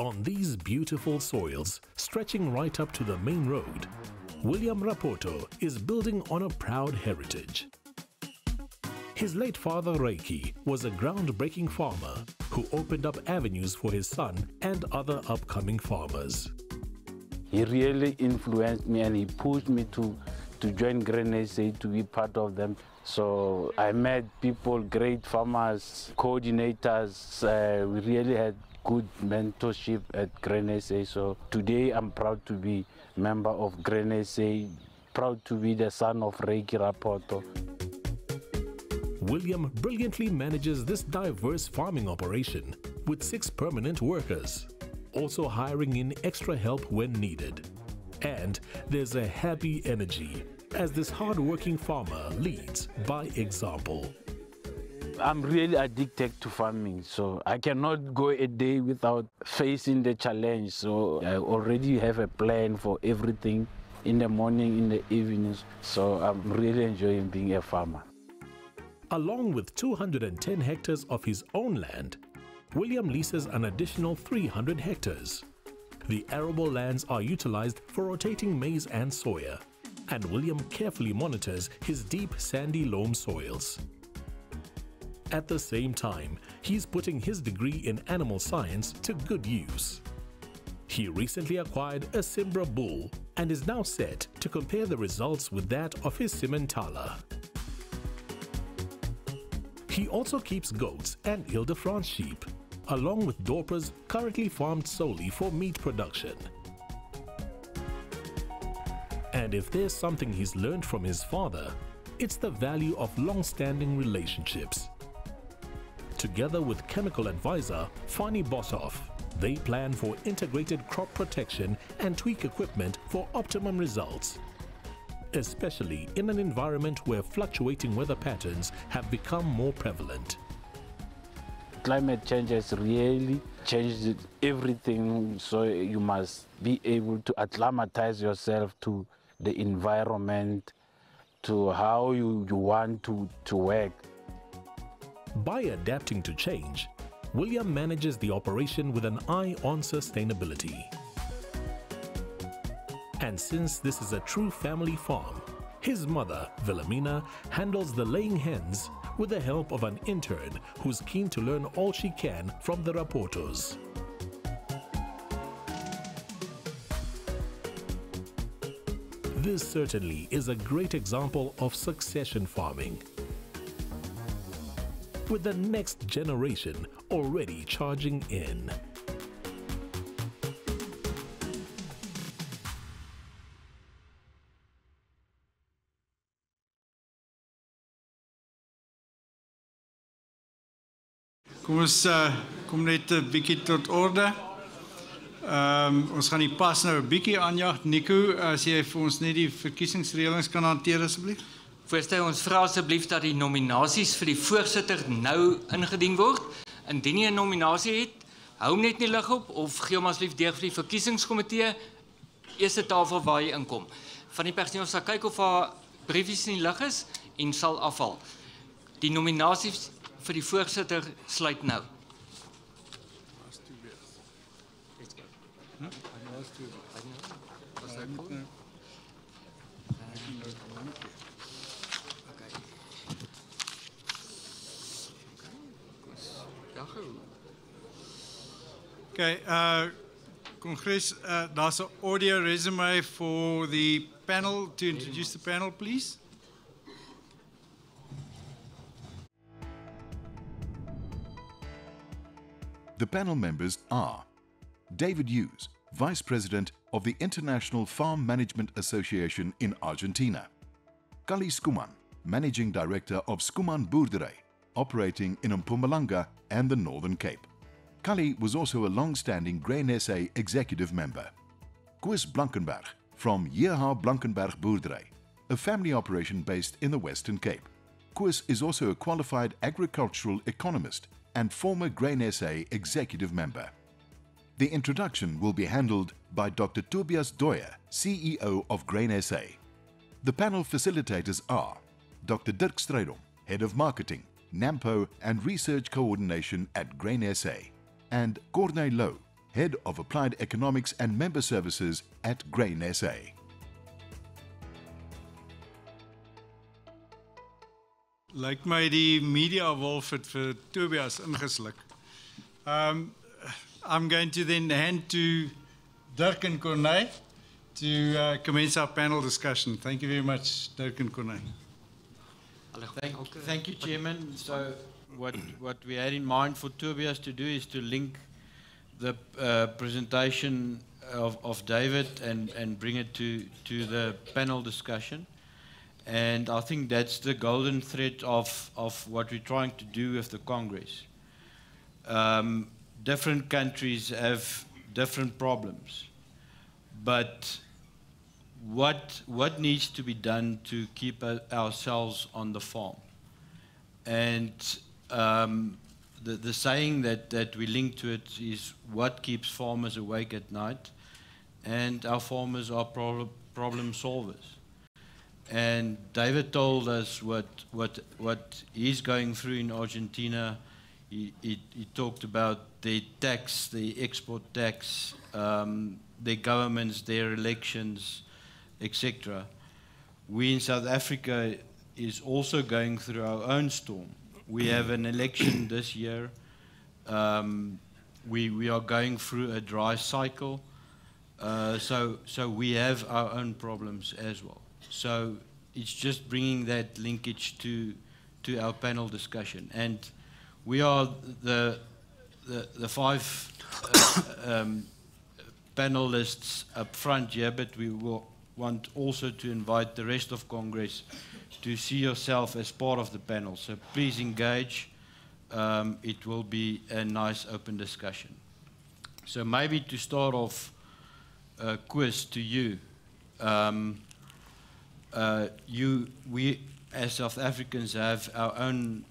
On these beautiful soils, stretching right up to the main road, William Rapoto is building on a proud heritage. His late father Reiki was a groundbreaking farmer who opened up avenues for his son and other upcoming farmers. He really influenced me and he pushed me to join Grain SA, to be part of them. So I met people, great farmers, coordinators. We really had good mentorship at Grain SA. So today I'm proud to be member of Grain SA, proud to be the son of Reiki Rapoto. William brilliantly manages this diverse farming operation with 6 permanent workers, also hiring in extra help when needed. And there's a happy energy as this hard-working farmer leads by example. I'm really addicted to farming, so I cannot go a day without facing the challenge. So I already have a plan for everything in the morning, in the evenings. So I'm really enjoying being a farmer. Along with 210 hectares of his own land, William leases an additional 300 hectares. The arable lands are utilized for rotating maize and soya, and William carefully monitors his deep sandy loam soils. At the same time, he's putting his degree in animal science to good use. He recently acquired a Simbra bull and is now set to compare the results with that of his Simmenthaler. He also keeps goats and Ile-de-France sheep, along with Dorpers currently farmed solely for meat production. And if there's something he's learned from his father, it's the value of long-standing relationships. Together with chemical advisor Fanny Boshoff, they plan for integrated crop protection and tweak equipment for optimum results, especially in an environment where fluctuating weather patterns have become more prevalent. Climate change has really changed everything, so you must be able to acclimatize yourself to the environment, to how you want to work. By adapting to change, William manages the operation with an eye on sustainability. And since this is a true family farm, his mother, Wilhelmina, handles the laying hens with the help of an intern who's keen to learn all she can from the Rapotos. This certainly is a great example of succession farming, with the next generation already charging in. Kom ons kom net 'n bietjie tot orde. Ons gaan die pas nou 'n bietjie aanjag. Nico, as jy vir ons net die verkiesingsreëlings kan hanteer asseblief. Voorstel, ons vra asseblief dat die nominasies vir die voorsitter nou ingedien word. Indien jy 'n nominasie het, hou hom net in die lig op of gee hom asseblief deur vir die verkiesingskomitee, eerste tafel waar jy inkom. Van die personeel sal kyk of haar briefies in die lig is en sal afval. Die nominasies vir die voorsitter sluit nou. Okay, Congress, daar's 'n audio resume for the panel. To introduce the panel, please. The panel members are David Hughes, Vice President of the International Farm Management Association in Argentina; Kallie Schoeman, Managing Director of Schoeman Boerdery, operating in Mpumalanga and the Northern Cape. Kallie was also a long-standing Grain SA executive member. Koos Blanckenberg from Blackenberg Boerdery, a family operation based in the Western Cape. Koos is also a qualified agricultural economist and former Grain SA executive member. The introduction will be handled by Dr. Tobias Doyer, CEO of Grain SA. The panel facilitators are Dr. Dirk Strydom, Head of Marketing, Nampo and Research Coordination at Grain SA, and Corne, Louw, Head of Applied Economics and Member Services at Grain SA. Lyk my die media wolf het vir Tobias ingesluk. I'm going to then hand to Dirk and Corne to commence our panel discussion. Thank you very much, Dirk and Corne. Thank you, Chairman. So what we had in mind for Tobias to do is to link the presentation of David and bring it to the panel discussion. And I think that's the golden thread of what we're trying to do with the Congress. Different countries have different problems. But what needs to be done to keep ourselves on the farm? And the saying that we link to it is what keeps farmers awake at night, and our farmers are problem solvers. And David told us what he's going through in Argentina. He talked about their tax, the export tax, their governments, their elections, etc. We in South Africa is also going through our own storm. We have an election this year. We are going through a dry cycle. So we have our own problems as well. So it's just bringing that linkage to our panel discussion. And we are the five panelists up front here, but we will want also to invite the rest of Congress to see yourself as part of the panel. So please engage. It will be a nice open discussion. So maybe to start off, Koos, to you. We as South Africans have our own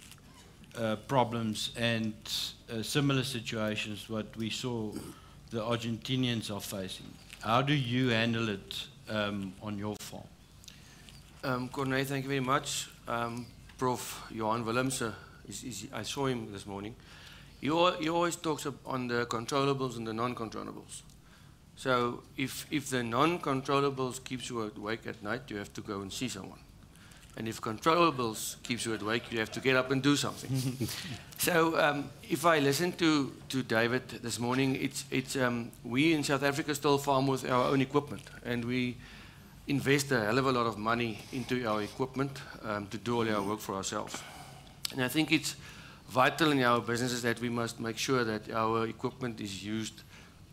problems and similar situations what we saw the Argentinians are facing. How do you handle it on your farm? Corne, thank you very much. Prof. Johan Willems, I saw him this morning. He always talks on the controllables and the non-controllables. So if the non-controllables keeps you awake at night, you have to go and see someone. And if controllables keeps you awake, you have to get up and do something. So if I listen to David this morning, we in South Africa still farm with our own equipment, and we invest a hell of a lot of money into our equipment to do all our work for ourselves. And I think it's vital in our businesses that we must make sure that our equipment is used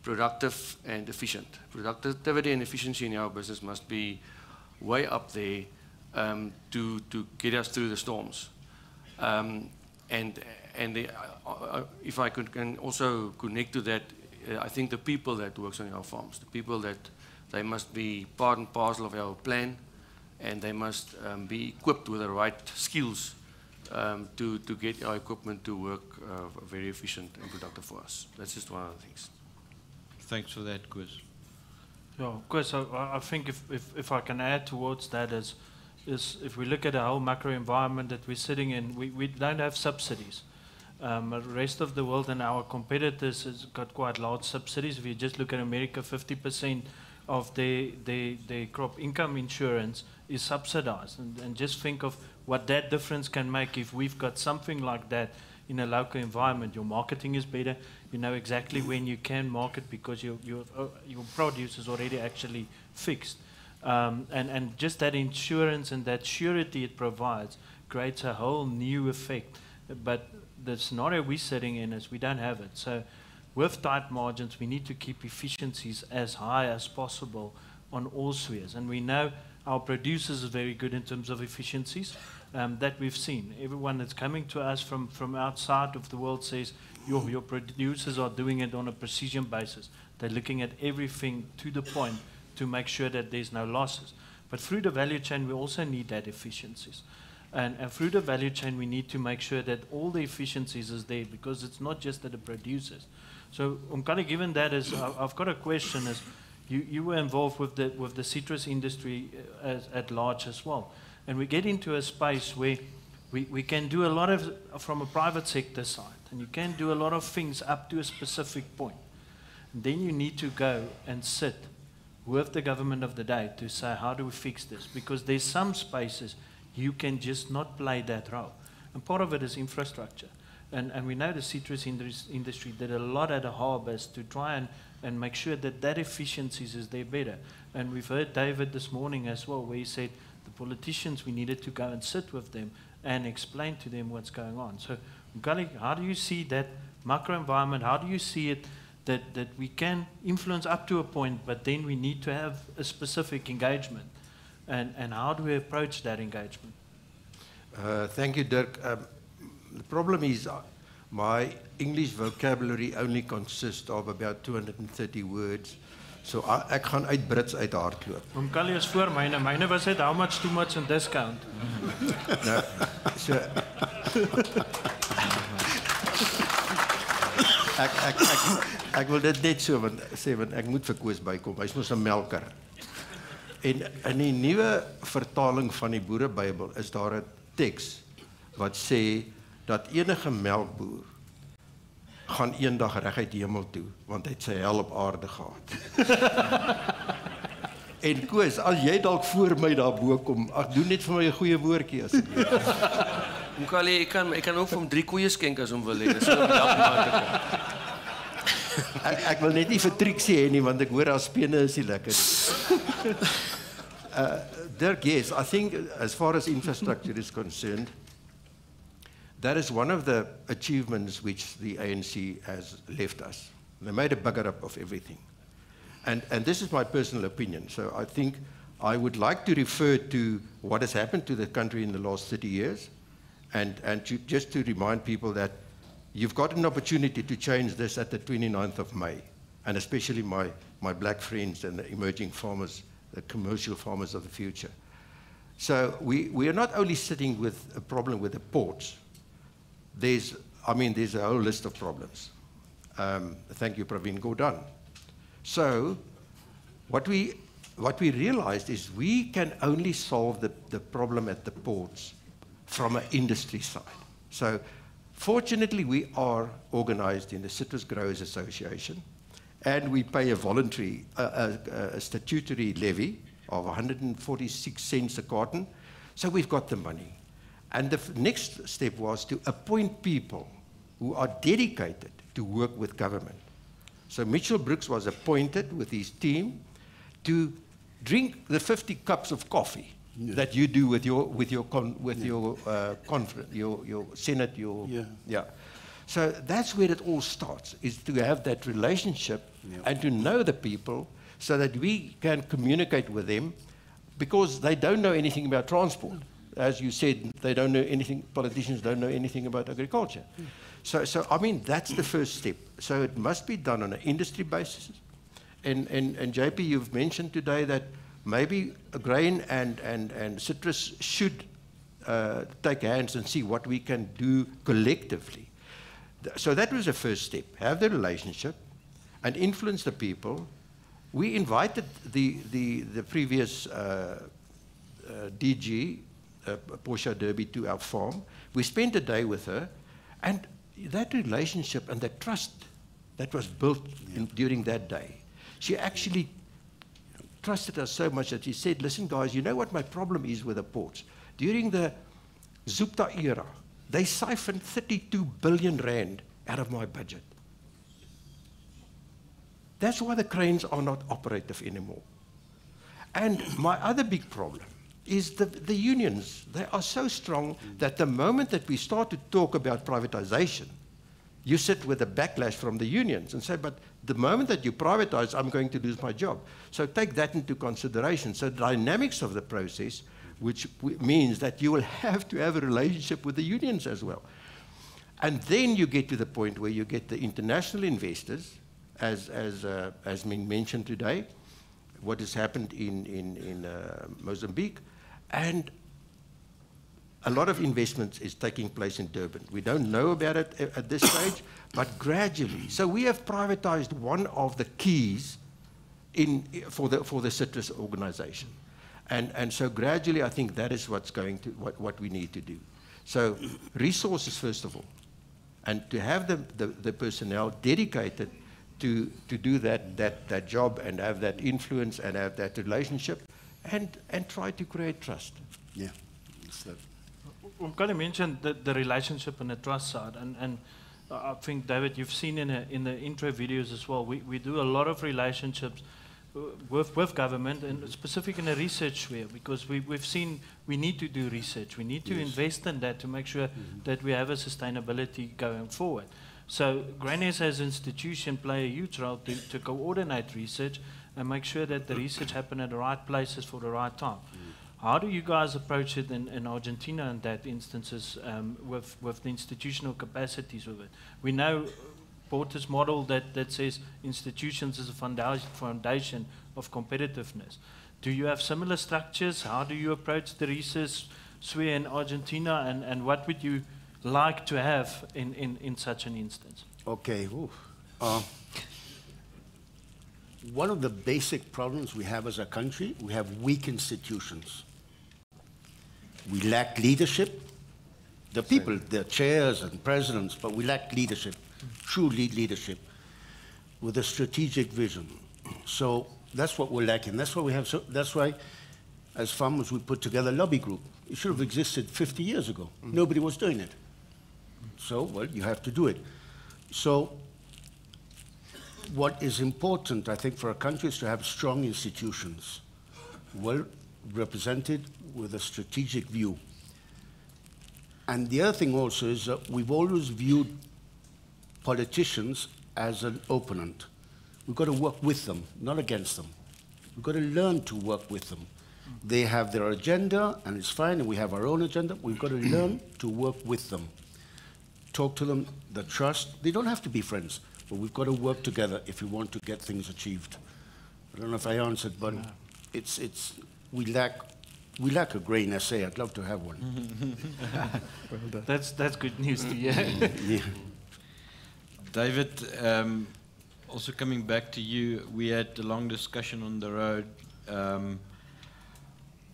productive and efficient. Productivity and efficiency in our business must be way up there to get us through the storms. If I can also connect to that, I think the people that works on our farms, the people that they must be part and parcel of our plan, and they must be equipped with the right skills to get our equipment to work very efficient and productive for us. That's just one of the things. Thanks for that, Koos. Yeah, Koos, I think if I can add towards that is if we look at the whole macro environment that we're sitting in, we don't have subsidies. The rest of the world and our competitors has got quite large subsidies. If you just look at America, 50% of their crop income insurance is subsidized. And just think of what that difference can make if we've got something like that in a local environment. Your marketing is better. You know exactly when you can market because your produce is already actually fixed. And just that insurance and that surety it provides creates a whole new effect. But the scenario we're sitting in is we don't have it. So with tight margins, we need to keep efficiencies as high as possible on all spheres. And we know our producers are very good in terms of efficiencies that we've seen. Everyone that's coming to us from outside of the world says, your producers are doing it on a precision basis. They're looking at everything to the point to make sure that there's no losses. But through the value chain, we also need that efficiencies. And through the value chain, we need to make sure that all the efficiencies is there because it's not just at the producers. So, kind of given that, I've got a question. Is you were involved with the citrus industry at large as well, and we get into a space where we can do a lot of from a private sector side, and you can do a lot of things up to a specific point. Then you need to go and sit with the government of the day to say, how do we fix this? Because there's some spaces you can just not play that role. And part of it is infrastructure. And we know the citrus industry did a lot at the harvest to try and make sure that that efficiencies is there better. And we've heard David this morning as well, where he said the politicians, we needed to go and sit with them and explain to them what's going on. So, Kallie, how do you see that macro environment? How do you see it that we can influence up to a point, but then we need to have a specific engagement? And how do we approach that engagement? Thank you, Dirk. The problem is my English vocabulary only consists of about 230 words. So ek gaan uit Brits uit hardloop. Kallie is voor myne. Myne was het how much too much and discount. Nou, so ek wil dit net so sê want ek moet vir Koos bykom. Hy's mos 'n melker. En in die nuwe vertaling van die Boerebybel is daar 'n teks wat sê dat enige melkboer gaan eendag reguit hemel toe, want hy het sy hel op aarde gehad. En Koos, as jy dalk voor my daarbo kom, doen net vir my 'n goeie woordjie asseblief. Kallie, ek kan ook vir hom 3 koeie skenk as hom wil hê. Dis om dag maar te kom. Ek wil net nie vir Trixie hê nie, want ek hoor haar spene is nie lekker nie. Dirk, yes, I think as far as infrastructure is concerned, that is one of the achievements which the ANC has left us. They made a bugger up of everything. And this is my personal opinion. So I think I would like to refer to what has happened to the country in the last 30 years and just to remind people that you've got an opportunity to change this at the 29th of May, and especially my black friends and the emerging farmers, the commercial farmers of the future. So we are not only sitting with a problem with the ports. There's a whole list of problems. Thank you, Praveen. Go done. So what we realized is we can only solve the problem at the ports from an industry side. So fortunately, we are organized in the Citrus Growers Association, and we pay a voluntary, a statutory levy of 146 cents a carton. So we've got the money. And the next step was to appoint people who are dedicated to work with government. So Mitchell Brooks was appointed with his team to drink the 50 cups of coffee that you do with your conference, your Senate, So that's where it all starts, is to have that relationship and to know the people so that we can communicate with them, because they don't know anything about transport. As you said, they don't know anything, politicians don't know anything about agriculture. So that's the first step. So it must be done on an industry basis. And JP, you've mentioned today that maybe grain and citrus should take hands and see what we can do collectively. So that was the first step. Have the relationship and influence the people. We invited the previous DG, Portia Derby, to our farm. We spent a day with her, and that relationship and that trust that was built during that day, she actually trusted us so much that she said, listen guys, you know what my problem is with the ports? During the Zupta era, they siphoned 32 billion rand out of my budget. That's why the cranes are not operative anymore. And my other big problem is the unions. They are so strong that the moment that we start to talk about privatization, you sit with a backlash from the unions and say, but the moment that you privatize, I'm going to lose my job. So take that into consideration. So the dynamics of the process, which means that you will have to have a relationship with the unions as well. And then you get to the point where you get the international investors, as been mentioned today, what has happened in Mozambique, and a lot of investment is taking place in Durban. We don't know about it at this stage, but gradually. So we have privatized one of the keys for the citrus organization. And so gradually, I think that is what we need to do. So resources, first of all, and to have the personnel dedicated to do that job and have that influence and have that relationship and try to create trust. Yeah. Kallie mentioned the relationship and the trust side, and I think, David, you've seen in the intro videos as well, we do a lot of relationships with government, and specifically in the research sphere, because we've seen we need to do research. We need to invest in that to make sure that we have a sustainability going forward. So Grain SA as an institution play a huge role to coordinate research and make sure that the research happen at the right places for the right time. How do you guys approach it in Argentina in that instances with the institutional capacities with it? We know Porter's model that says institutions is a foundation of competitiveness. Do you have similar structures? How do you approach the research sphere in Argentina, and what would you like to have in such an instance? Okay. One of the basic problems we have as a country, we have weak institutions. We lack leadership. The people, the chairs and presidents, but we lack leadership, true leadership, with a strategic vision. So that's what we're lacking. That's why we have. That's why, as farmers, we put together a lobby group. It should have existed 50 years ago. Nobody was doing it. So, well, you have to do it. So, what is important, I think, for a country is to have strong institutions, well represented with a strategic view. And the other thing also is that we've always viewed politicians as an opponent. We've got to work with them, not against them. We've got to learn to work with them. They have their agenda, and it's fine, and we have our own agenda. We've got to learn to work with them. Talk to them, the trust. They don't have to be friends, but we've got to work together if we want to get things achieved. I don't know if I answered, but we lack a Grain SA. I'd love to have one. That's good news to hear. Yeah. David, also coming back to you, we had a long discussion on the road.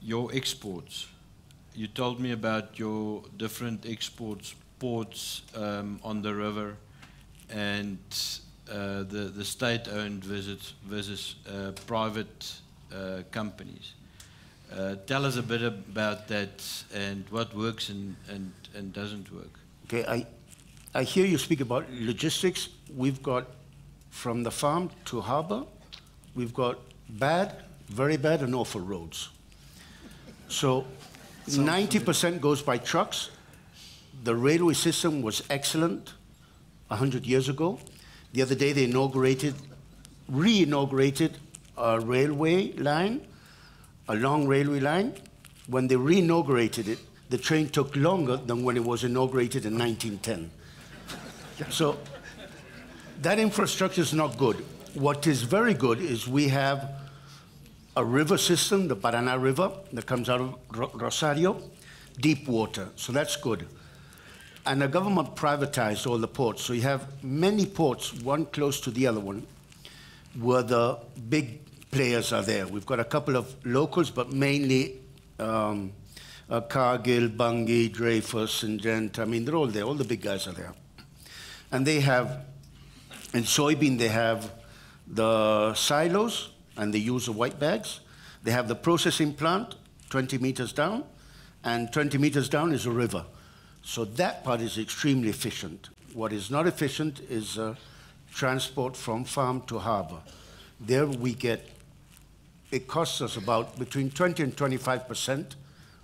Your exports. You told me about your different exports, ports on the river, and the state-owned versus private companies. Tell us a bit about that and what works and doesn't work. Okay, I hear you speak about logistics. We've got from the farm to harbor, we've got bad, very bad, and awful roads. So 90% goes by trucks. The railway system was excellent 100 years ago. The other day they re-inaugurated a railway line, a long railway line. When they re-inaugurated it, the train took longer than when it was inaugurated in 1910. So that infrastructure is not good. What is very good is we have a river system, the Paraná River, that comes out of Rosario, deep water, so that's good. And the government privatized all the ports, so you have many ports, one close to the other one, where the big players are there. We've got a couple of locals, but mainly Cargill, Bunge, Dreyfus, Syngenta. I mean, they're all there. All the big guys are there. And they have, in soybean, they have the silos, and they use the white bags. They have the processing plant 20 meters down, and 20 meters down is a river. So that part is extremely efficient. What is not efficient is transport from farm to harbor. There we get, it costs us about between 20 and 25%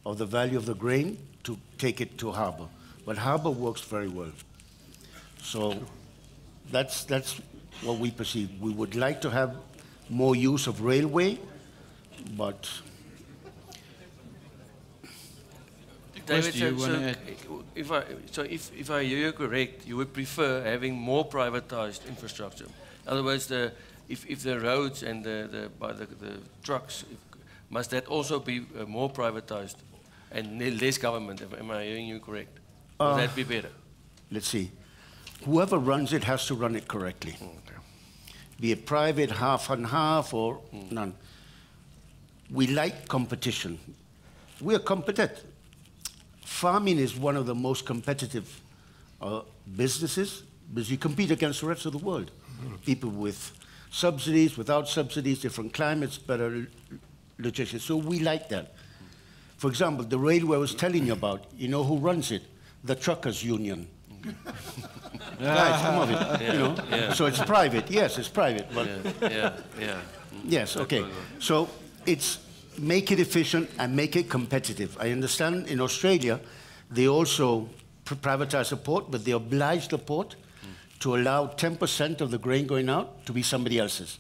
of the value of the grain to take it to harbor. But harbor works very well. So that's what we perceive. We would like to have more use of railway, but... David, if I hear you correct, you would prefer having more privatized infrastructure. In other words, if the roads and the trucks, must that also be more privatized and less government? Am I hearing you correct? Would that be better? Let's see. Whoever runs it has to run it correctly. Okay. Be it private, half and half, or none. We like competition. We are competitive. Farming is one of the most competitive businesses because you compete against the rest of the world. people with subsidies, without subsidies, different climates, better logistics. So we like that. For example, the railway I was telling you about, you know who runs it? The Truckers Union. Guys, come on, you know. Yeah. So it's private. Yes, it's private. But Yeah. yes, okay. So it's make it efficient and make it competitive. I understand in Australia, they also privatize the port, but they oblige the port to allow 10% of the grain going out to be somebody else's.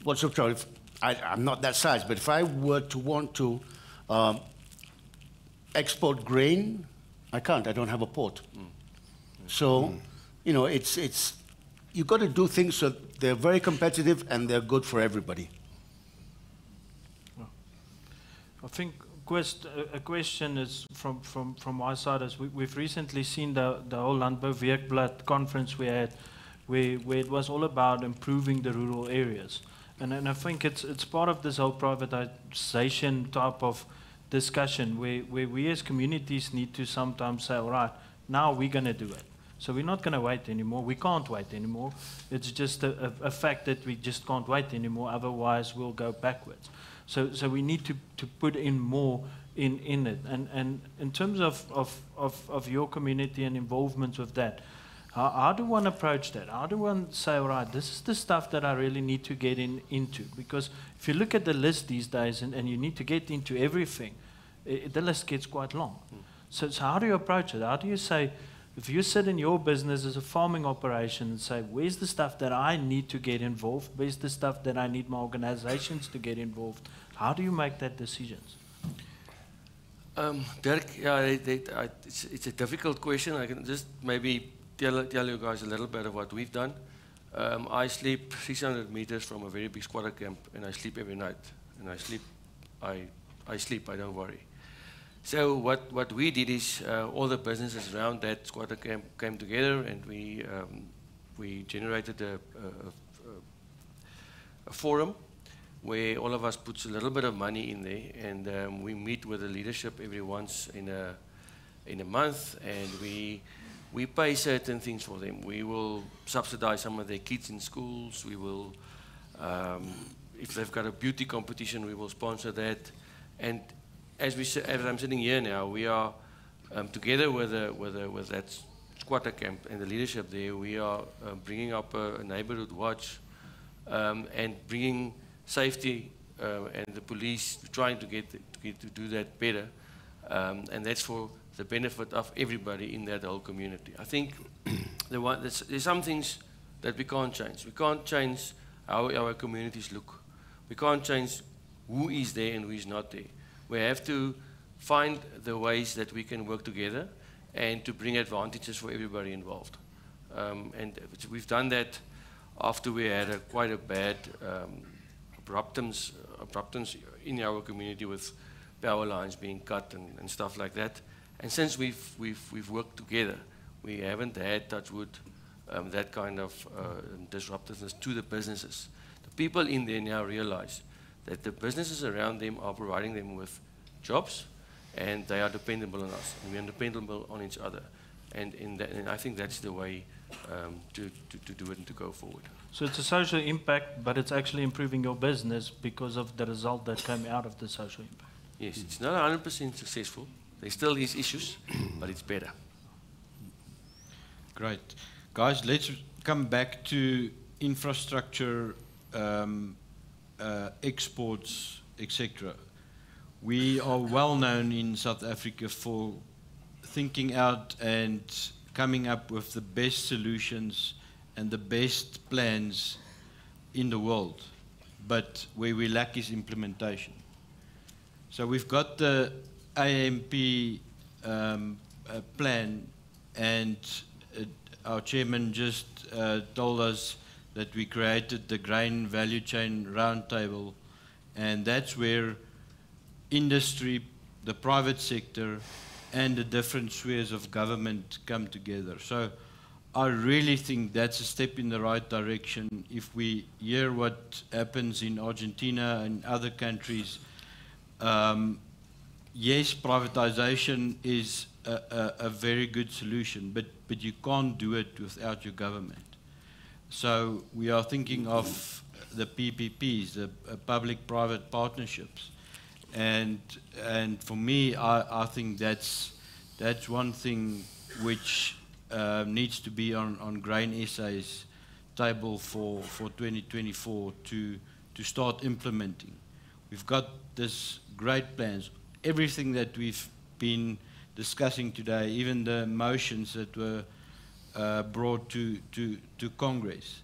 What's the trouble? I'm not that size, but if I were to want to export grain, I can't. I don't have a port. So, you know, you've got to do things so they're very competitive and they're good for everybody. I think a question is from my side is we've recently seen the whole Landbou Weekblad conference we had where it was all about improving the rural areas. And I think it's part of this whole privatization type of discussion where we as communities need to sometimes say, all right, now we're going to do it. So we're not going to wait anymore. We can't wait anymore. It's just a fact that we just can't wait anymore. Otherwise, we'll go backwards. So we need to put in more in it. And in terms of your community and involvement with that, how do one approach that? How do one say, all right, this is the stuff that I really need to get into? Because if you look at the list these days and you need to get into everything, the list gets quite long. So how do you approach it? How do you say, if you sit in your business as a farming operation and say, where's the stuff that I need to get involved? Where's the stuff that I need my organizations to get involved? How do you make that decisions? Dirk, yeah, it's a difficult question. I can just maybe tell you guys a little bit of what we've done. I sleep 600 meters from a very big squatter camp, and I sleep every night. And I sleep, I don't worry. So what we did is all the businesses around that squatter camp came together, and we generated a forum where all of us puts a little bit of money in there, and we meet with the leadership every once in a month, and we pay certain things for them. We will subsidize some of their kids in schools. We will, if they've got a beauty competition, we will sponsor that. And as I'm sitting here now, we are together with that squatter camp and the leadership there. We are bringing up a neighborhood watch and bringing safety and the police, trying to get to do that better, and that's for the benefit of everybody in that whole community. I think there's some things that we can't change. We can't change how our communities look. We can't change who is there and who is not there. We have to find the ways that we can work together and to bring advantages for everybody involved. And we've done that after we had quite a bad abruptance in our community with power lines being cut and stuff like that. And since we've worked together, we haven't had, touch wood, that kind of disruptiveness to the businesses. The people in there now realize that the businesses around them are providing them with jobs, and they are dependable on us, and we are dependable on each other. And I think that's the way to do it and to go forward. So it's a social impact, but it's actually improving your business because of the result that came out of the social impact. Yes, it's not 100% successful. There still is issues, but it's better. Great. Guys, let's come back to infrastructure, exports, etc. We are well known in South Africa for thinking out and coming up with the best solutions and the best plans in the world, but where we lack is implementation. So we've got the AMP plan, and our chairman just told us that we created the Grain Value Chain Roundtable, and that's where industry, the private sector, and the different spheres of government come together. So I really think that's a step in the right direction. If we hear what happens in Argentina and other countries, yes, privatization is a very good solution, but you can't do it without your government. So we are thinking of the PPPs, the public-private partnerships, and for me, I think that's one thing which needs to be on Grain SA's table for 2024 to start implementing. We've got this great plans, everything that we've been discussing today, even the motions that were brought to Congress.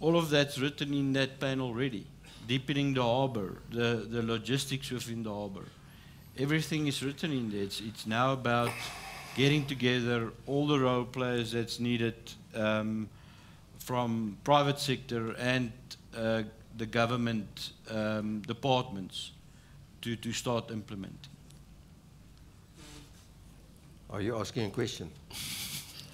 All of that's written in that plan already. Deepening the harbour, the logistics within the harbour. Everything is written in there. It's now about getting together all the role players that's needed from private sector and the government departments to start implementing. Are you asking a question?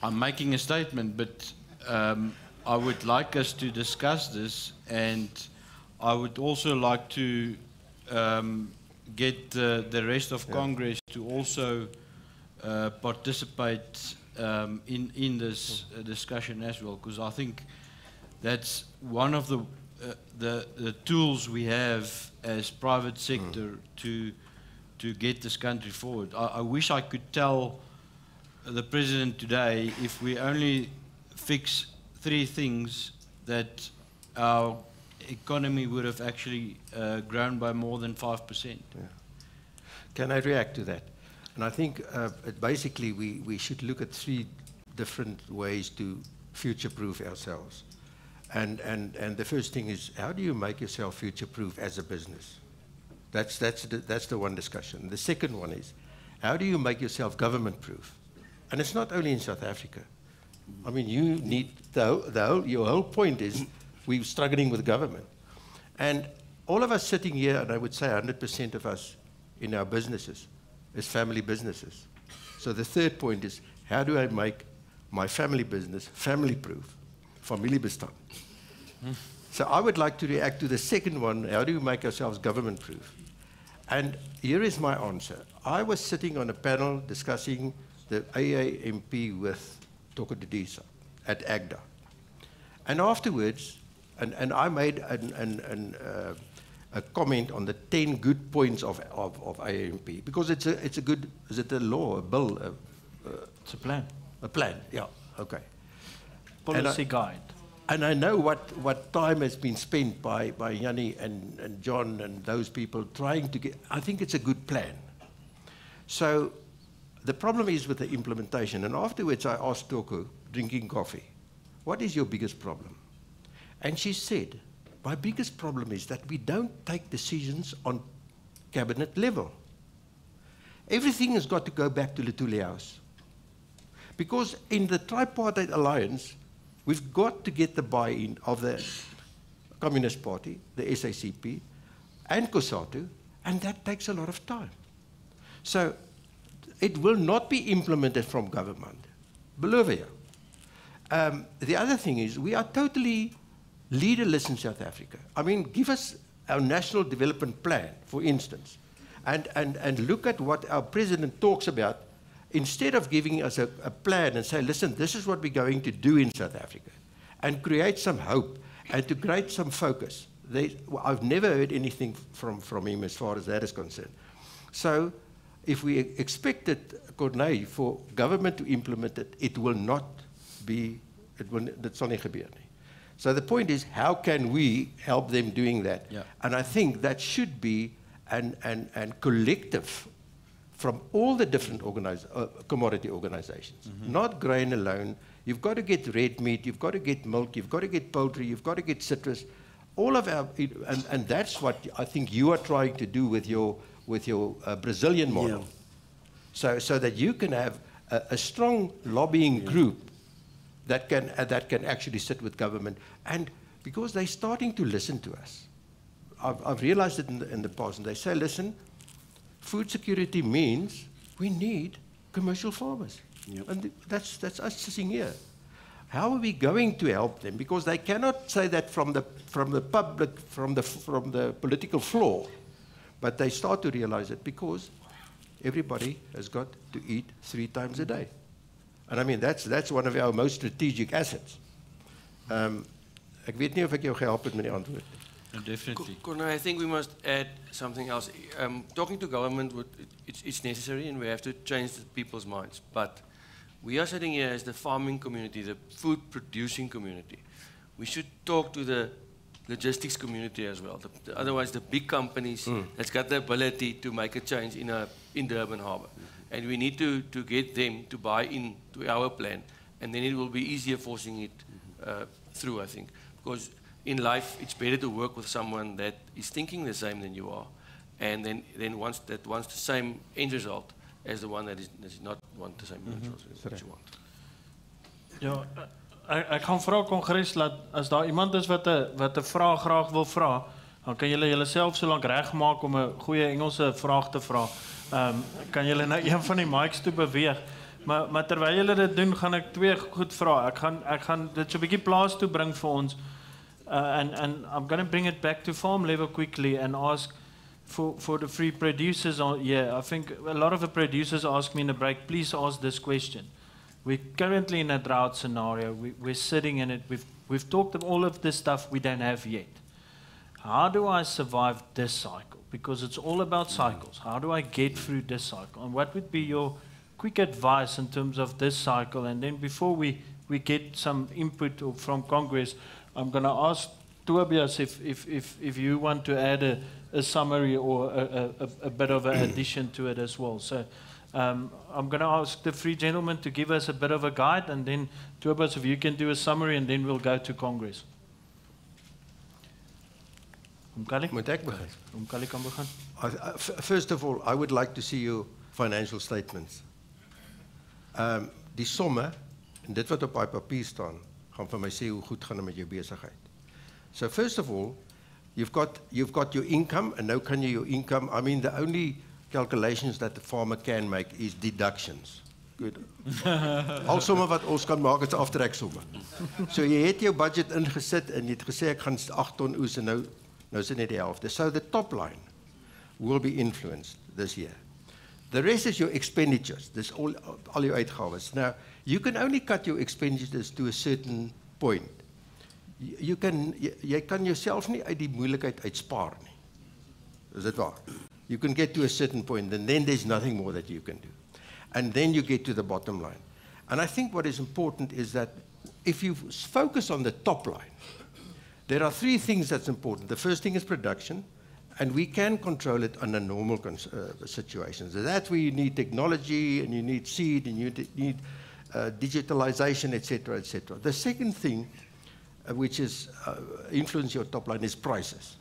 I'm making a statement, but I would like us to discuss this, and I would also like to get the rest of Congress to also participate in this discussion as well, because I think that's one of the tools we have as private sector to get this country forward. I wish I could tell the President today, if we only fix 3 things, that our economy would have actually grown by more than 5%. Yeah. Can I react to that? And I think basically we should look at 3 different ways to future-proof ourselves. And the first thing is, how do you make yourself future-proof as a business? That's the one discussion. The second one is, how do you make yourself government-proof? And it's not only in South Africa. I mean, you need your whole point is we're struggling with government. And all of us sitting here, and I would say 100% of us in our businesses, is family businesses. So the third point is, how do I make my family business family-proof, familiebestand? So I would like to react to the second one, how do you make ourselves government-proof? And here is my answer. I was sitting on a panel discussing the AAMP with Dr. Tobias at AGDA. And afterwards, and I made a comment on the 10 good points of AAMP, because it's a good, is it a law, a bill? It's a plan. A plan, yeah, okay. Policy guide. And I know what time has been spent by Yanni and John and those people trying to get, I think it's a good plan. So the problem is with the implementation. And afterwards I asked Toko, drinking coffee, what is your biggest problem? And she said, my biggest problem is that we don't take decisions on cabinet level. Everything has got to go back to Lutuli House. Because in the tripartite alliance, we've got to get the buy-in of the Communist Party, the SACP, and COSATU, and that takes a lot of time. So it will not be implemented from government, believe you. The other thing is, we are totally leaderless in South Africa. I mean, give us our national development plan, for instance, and look at what our president talks about. Instead of giving us a plan and say, listen, this is what we're going to do in South Africa, and create some hope and to create some focus. I've never heard anything from him as far as that is concerned. So if we expected, Corne, for government to implement it, it will not be, dat sal nie gebeur nie. So the point is, how can we help them doing that? Yeah. And I think that should be an collective from all the different commodity organizations, not grain alone. You've got to get red meat, you've got to get milk, you've got to get poultry, you've got to get citrus. All of our, and that's what I think you are trying to do with your Brazilian model. Yeah. So that you can have a strong lobbying group that can actually sit with government, and because they're starting to listen to us. I've realized it in the past, and they say, listen, food security means we need commercial farmers. Yep. And that's us sitting here. How are we going to help them? Because they cannot say that from the public, from the political floor, but they start to realize it because everybody has got to eat 3 times a day. And I mean, that's one of our most strategic assets. Ek weet nie of ek jou gehelp het met die antwoord. Definitely. Corne, I think we must add something else. Talking to government, it's necessary and we have to change the people's minds. But we are sitting here as the farming community, the food producing community. We should talk to the logistics community as well. Otherwise, the big companies that's got the ability to make a change in Durban Harbour. And we need to get them to buy into our plan. And then it will be easier forcing it through, I think. Because in life, it's better to work with someone that is thinking the same than you are, and then wants the same end result as the one that does not want the same end result that you want. Ja, ek gaan vra Kongres dat as daar iemand is wat 'n vraag graag wil vra, dan kan julle julleself so lank regmaak om 'n goeie Engelse vraag te vra. Kan julle nou een van die mics toe beweeg? Maar terwyl julle dit doen, gaan ek twee goed vra. Ek gaan dit so 'n bietjie plaas toe bring vir ons. And I'm going to bring it back to farm level quickly and ask for the free producers. I think a lot of the producers ask me in the break, please ask this question. We're currently in a drought scenario. We're sitting in it. We've talked of all of this stuff we don't have yet. How do I survive this cycle? Because it's all about cycles. How do I get through this cycle? And what would be your quick advice in terms of this cycle? And then before we get some input from Congress, I'm going to ask Tobias if you want to add a summary or a bit of an addition to it as well. So I'm going to ask the three gentlemen to give us a bit of a guide, and then Tobias, if you can do a summary, and then we'll go to Congress. Kallie? Moet ek begin? Kallie kan begin. First of all, I would like to see your financial statements. Die somme, en dit wat op die papier staan, gaan vir my sê hoe goed gaan met jou besigheid. So first of all, you've got your income, and now can your income, I mean the only calculations that the farmer can make is deductions. Good. Al somme wat ons kan maak is aftreksomme. So jy het jou budget ingesit en jy het gesê ek gaan 8 ton oes en nou is dit net die helfte. So the top line will be influenced this year. The rest is your expenditures. This all your uitgawes. Now, you can only cut your expenditures to a certain point. Jy kan jouself nie uit die moeilikheid uitspaar nie. Is dit waar? You can get to a certain point, and then there's nothing more that you can do. And then you get to the bottom line. And I think what is important is that if you focus on the top line, there are 3 things that's important. The first thing is production, and we can control it under normal situations. So that's where you need technology, and you need seed, and you need digitalization, etc., etc. The second thing, which is influence your top line, is prices.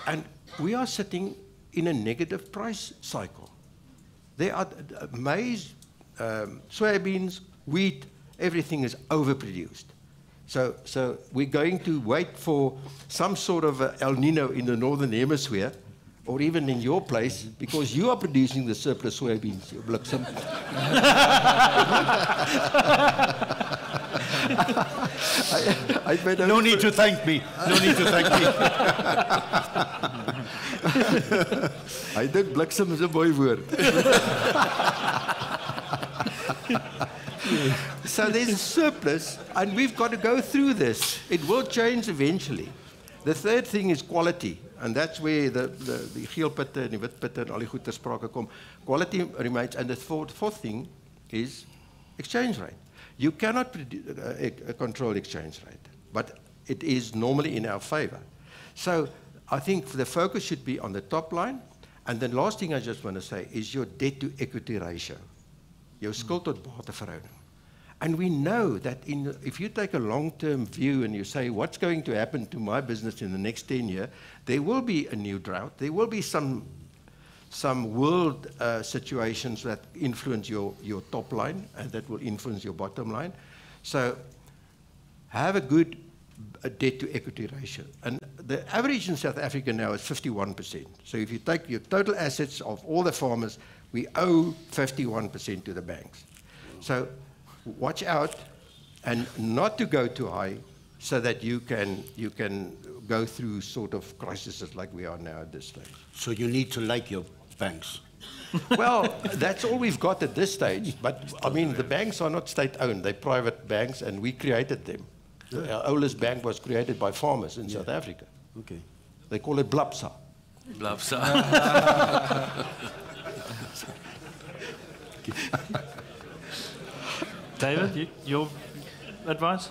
And we are sitting in a negative price cycle. There are maize, soybeans, wheat, everything is overproduced. So we're going to wait for some sort of El Nino in the northern hemisphere, or even in your place, because you are producing the surplus soybeans, you bliksem. No need to thank me. No need to thank me. I think bliksem is a mooi woord. So there's a surplus, and we've got to go through this. It will change eventually. The third thing is quality, and that's where the geel pitte en die wit pitte en al die goed ter sprake kom. Quality remains, and the fourth thing is exchange rate. You cannot control exchange rate, but it is normally in our favor. So I think the focus should be on the top line, and the last thing I just want to say is your debt to equity ratio, your skuld tot bate verhouding. And we know that if you take a long-term view and you say, what's going to happen to my business in the next 10 years, there will be a new drought. There will be some world situations that influence your top line and that will influence your bottom line. So have a good debt to equity ratio. And the average in South Africa now is 51%. So if you take your total assets of all the farmers, we owe 51% to the banks. So watch out and not to go too high so that you can go through sort of crises like we are now at this stage. So you need to like your banks. Well, that's all we've got at this stage. But, I mean, the banks are not state-owned. They're private banks, and we created them. Our oldest bank was created by farmers in South Africa. Okay. They call it Blapsa. Blapsa. David, your advice?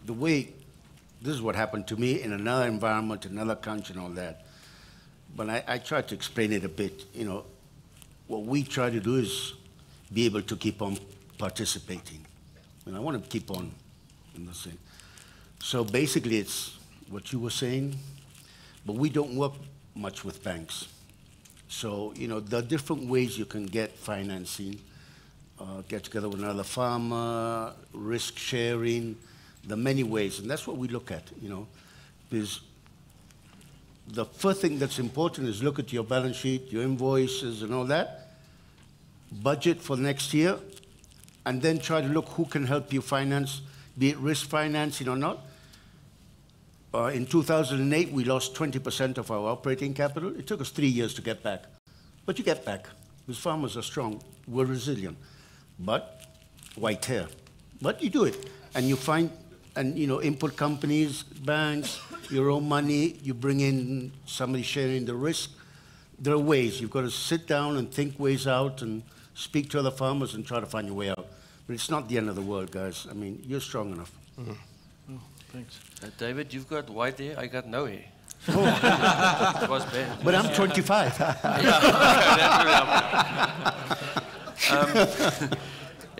The way, this is what happened to me in another environment, another country and all that. But I try to explain it a bit. You know, what we try to do is be able to keep on participating. And I want to keep on in the same. So basically it's what you were saying, but we don't work much with banks. So, you know, there are different ways you can get financing, get together with another farmer, risk sharing, there are many ways, and that's what we look at, you know, because the first thing that's important is look at your balance sheet, your invoices and all that, budget for next year, and then try to look who can help you finance, be it risk financing or not. In 2008, we lost 20% of our operating capital. It took us 3 years to get back. But you get back, because farmers are strong, we're resilient. But white hair. But you do it, and you find, and you know, input companies, banks, your own money, you bring in somebody sharing the risk. There are ways. You've got to sit down and think ways out and speak to other farmers and try to find your way out. But it's not the end of the world, guys. I mean, you're strong enough. Mm-hmm. Oh, thanks. David, you've got white hair, I got no hair. It was bad. But I'm 25.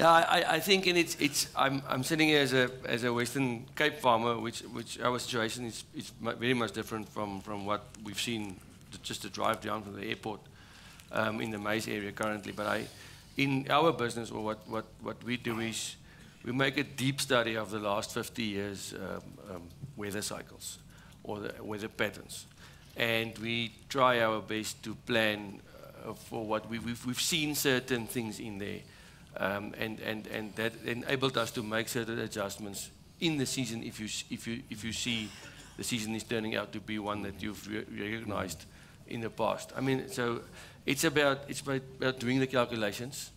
I think, and I'm sitting here as a Western Cape farmer, which our situation is very much different from what we've seen just a drive down from the airport in the maize area currently. But in our business, or what we do is we make a deep study of the last 50 years weather cycles or the weather patterns, and we try our best to plan for what we've seen certain things in there. And that enabled us to make certain adjustments in the season if you see the season is turning out to be one that you've recognized in the past. I mean, so it's about doing the calculations,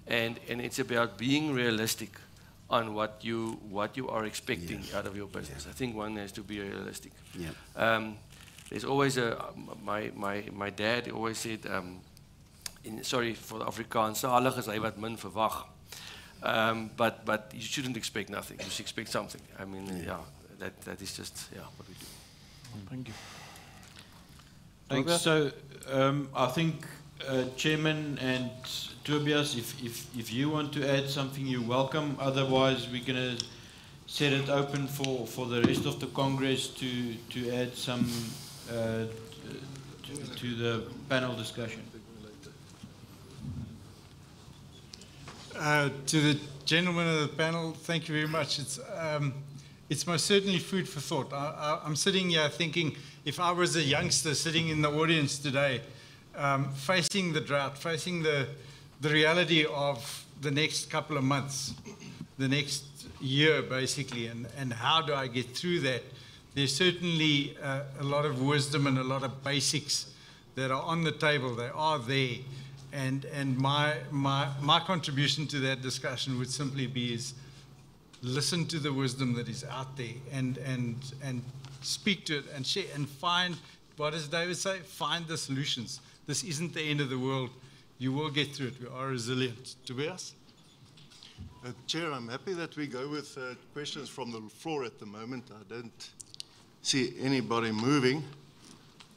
and it's about being realistic on what you are expecting out of your business. I think one has to be realistic. Yeah. There's always my dad always said. Sorry for the Afrikaans, zalig is hy wat min verwag. But you shouldn't expect nothing. You should expect something. I mean, that is just what we do. Thank you. Thanks. So I think Chairman and Tobias, if you want to add something, you're welcome. Otherwise, we're going to set it open for the rest of the Congress to add some to the panel discussion. To the gentlemen of the panel, thank you very much. It's most certainly food for thought. I'm sitting here thinking, if I was a youngster sitting in the audience today, facing the drought, facing the reality of the next couple of months, the next year basically, and how do I get through that, there's certainly a lot of wisdom and a lot of basics that are on the table. They are there. And my contribution to that discussion would simply be is listen to the wisdom that is out there and speak to it and share and find, what does David say? Find the solutions. This isn't the end of the world. You will get through it. We are resilient. Tobias? Chair, I'm happy that we go with questions from the floor at the moment. I don't see anybody moving.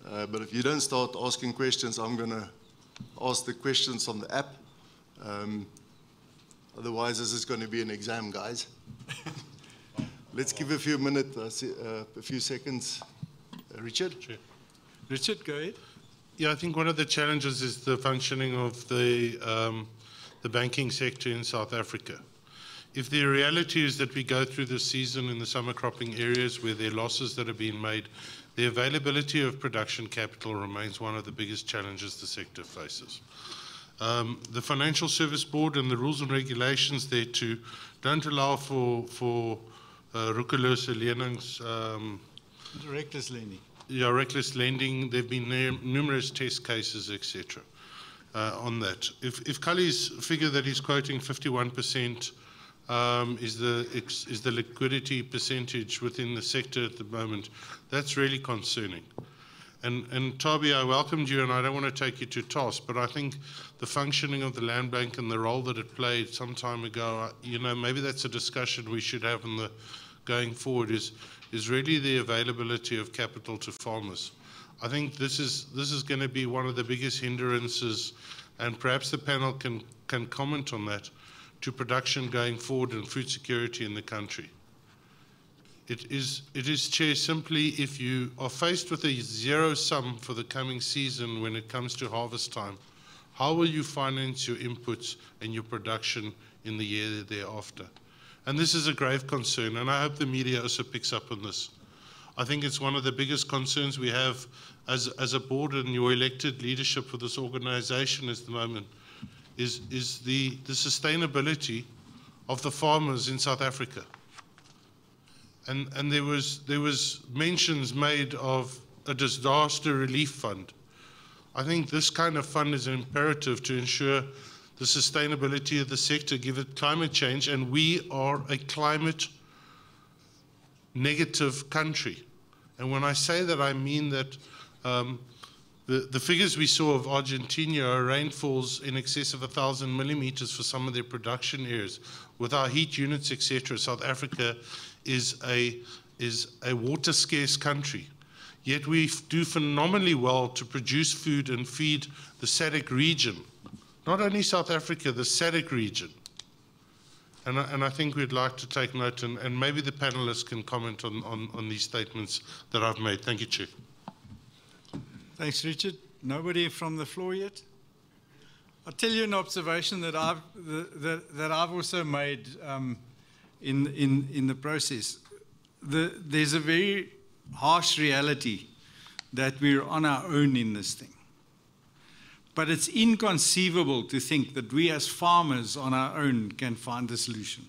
But if you don't start asking questions, I'm going to ask the questions on the app. Otherwise, this is going to be an exam, guys. Let's give a few minutes, a few seconds. Richard? Sure. Richard, go ahead. Yeah, I think one of the challenges is the functioning of the banking sector in South Africa. If the reality is that we go through the season in the summer cropping areas where there are losses that are being made, the availability of production capital remains one of the biggest challenges the sector faces. The Financial Service Board and the rules and regulations there too don't allow for roekelose lenings. Reckless lending. Yeah, reckless lending. There have been numerous test cases, etc. On that. If Kallie's figure that he's quoting, 51% is the liquidity percentage within the sector at the moment. That's really concerning. And Toby, I welcomed you, and I don't want to take you to task, but I think the functioning of the land bank and the role that it played some time ago, maybe that's a discussion we should have in the going forward, is really the availability of capital to farmers. I think this is going to be one of the biggest hindrances, and perhaps the panel can comment on that, to production going forward and food security in the country. It is, Chair, simply if you are faced with a zero sum for the coming season when it comes to harvest time, how will you finance your inputs and your production in the year thereafter? And this is a grave concern, and I hope the media also picks up on this. I think it's one of the biggest concerns we have as a board and your elected leadership for this organization at the moment is the sustainability of the farmers in South Africa. And there was mentions made of a disaster relief fund. I think this kind of fund is imperative to ensure the sustainability of the sector, given climate change, and we are a climate negative country. And when I say that, I mean that the figures we saw of Argentina are rainfalls in excess of 1,000 millimeters for some of their production areas. With our heat units, etc., South Africa is a water scarce country. Yet we do phenomenally well to produce food and feed the SADC region. Not only South Africa, the SADC region. And I think we'd like to take note, and maybe the panelists can comment on these statements that I've made. Thank you, Chair. Thanks, Richard. Nobody from the floor yet? I'll tell you an observation that I've also made in the process. There's a very harsh reality that we're on our own in this thing. But it's inconceivable to think that we as farmers on our own can find a solution.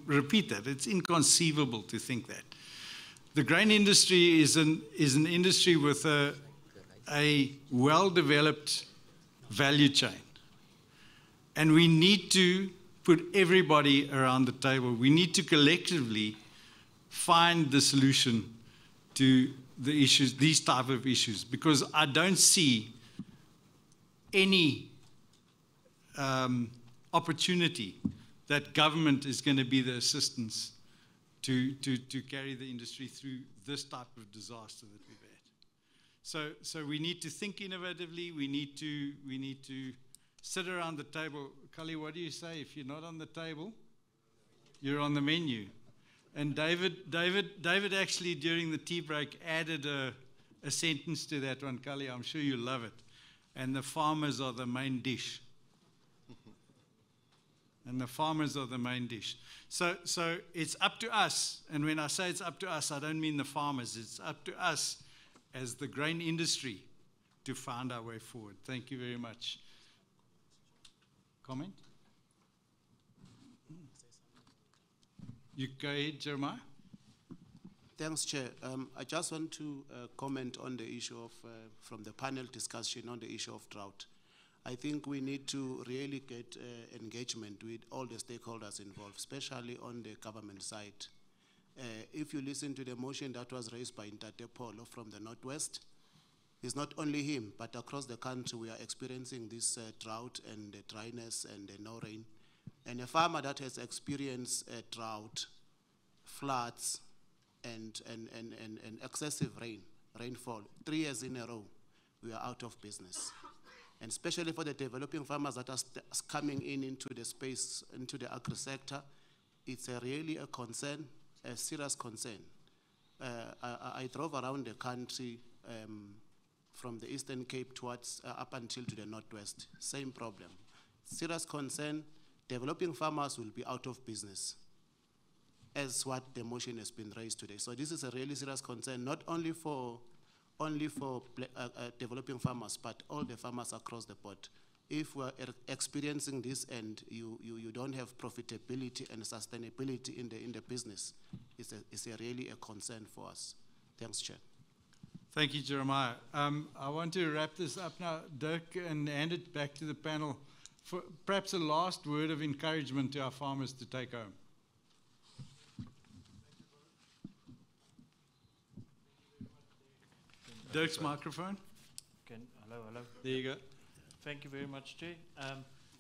Repeat that, it's inconceivable to think that. The grain industry is an industry with a well-developed value chain. And we need to put everybody around the table. We need to collectively find the solution to the issues, these type of issues, because I don't see any opportunity that government is going to be the assistance to carry the industry through this type of disaster that we've had. So we need to think innovatively. We need to sit around the table. Kallie, what do you say? If you're not on the table, you're on the menu. And David actually during the tea break added a sentence to that one, Kallie. I'm sure you love it. And the farmers are the main dish. And the farmers are the main dish. So it's up to us, and when I say it's up to us, I don't mean the farmers. It's up to us as the grain industry to find our way forward. Thank you very much. Comment? You go ahead, Jeremiah. Thanks, Chair. I just want to comment on the issue of, from the panel discussion on the issue of drought. I think we need to really get engagement with all the stakeholders involved, especially on the government side. If you listen to the motion that was raised by Ntate Polo from the Northwest, it's not only him, but across the country we are experiencing this drought and the dryness and the no rain. And a farmer that has experienced drought, floods, and excessive rainfall, 3 years in a row, we are out of business. And especially for the developing farmers that are coming into the space, into the agri sector, it's really a concern, a serious concern. I drove around the country from the Eastern Cape towards up until to the Northwest, same problem. Serious concern, developing farmers will be out of business, as what the motion has been raised today. So this is a really serious concern, not only for developing farmers, but all the farmers across the board. If we're experiencing this and you don't have profitability and sustainability in the business, it's really a concern for us. Thanks, Chair. Thank you, Jeremiah. I want to wrap this up now, Dirk, and hand it back to the panel. for perhaps a last word of encouragement to our farmers to take home. Dirk's microphone. Hello. There you go. Thank you very much, Chair.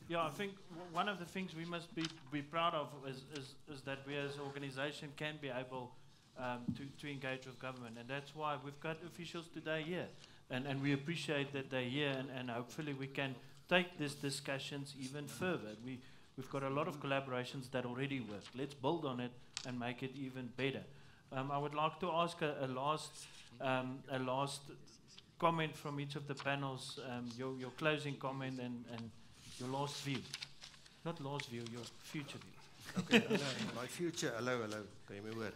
Yeah, I think one of the things we must be proud of is that we as an organisation can be able to engage with government, and that's why we've got officials today here, and we appreciate that they're here, and hopefully we can take these discussions even further. We've got a lot of collaborations that already work. Let's build on it and make it even better. I would like to ask a last comment from each of the panels, your closing comment and your last view. Not last view, your future view. Okay, my future, hallo, kan jy my hoor?